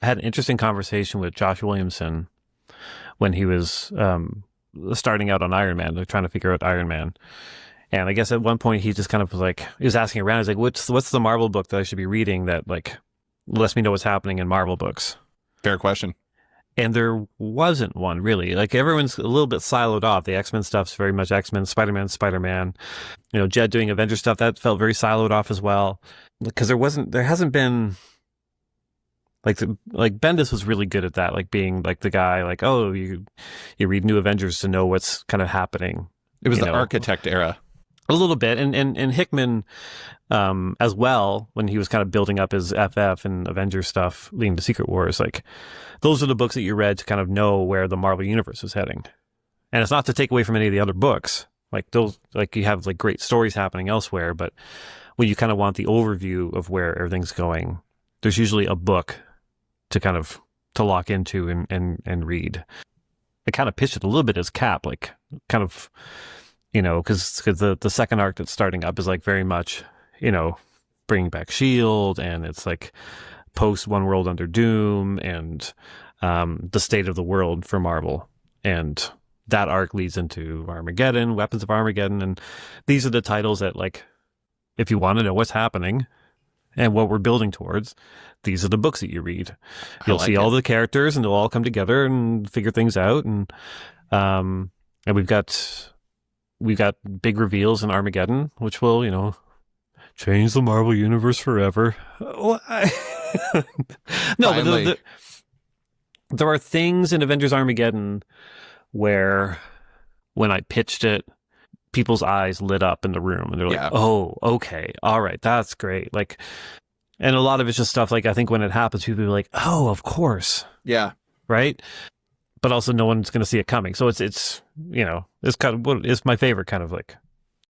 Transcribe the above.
I had an interesting conversation with Josh Williamson when he was starting out on Iron Man, like trying to figure out Iron Man. And I guess at one point he just kind of was like, he was asking around, he's like, what's the Marvel book that I should be reading that like lets me know what's happening in Marvel books? Fair question. And there wasn't one really. Like everyone's a little bit siloed off. The X-Men stuff's very much X-Men, Spider-Man. You know, Jed doing Avengers stuff, that felt very siloed off as well. Because there hasn't been like Bendis was really good at that, like being like the guy, like, oh, you read New Avengers to know what's kind of happening. It was the Architect era. A little bit, and Hickman as well, when he was kind of building up his FF and Avengers stuff leading to Secret Wars, like those are the books that you read to kind of know where the Marvel universe was heading. And it's not to take away from any of the other books, like those, like you have like great stories happening elsewhere, but when you kind of want the overview of where everything's going, there's usually a book to kind of to lock into and read. I kind of pitched it a little bit as Cap, like kind of, you know, because the second arc that's starting up is like very much, you know, bringing back S.H.I.E.L.D. and it's like post One World Under Doom and the state of the world for Marvel. And that arc leads into Armageddon, Weapons of Armageddon. And these are the titles that, like, if you want to know what's happening and what we're building towards, these are the books that you read. You'll see all the characters and they'll all come together and figure things out. And we've got big reveals in Armageddon, which will, you know, change the Marvel universe forever. No, but there are things in Avengers Armageddon where when I pitched it, people's eyes lit up in the room and they're like, oh, okay, all right, that's great. Like, and a lot of it's just stuff like, I think when it happens, people are like, oh, of course. Yeah. Right. But also no one's going to see it coming. So it's, you know, it's kind of what is my favorite kind of like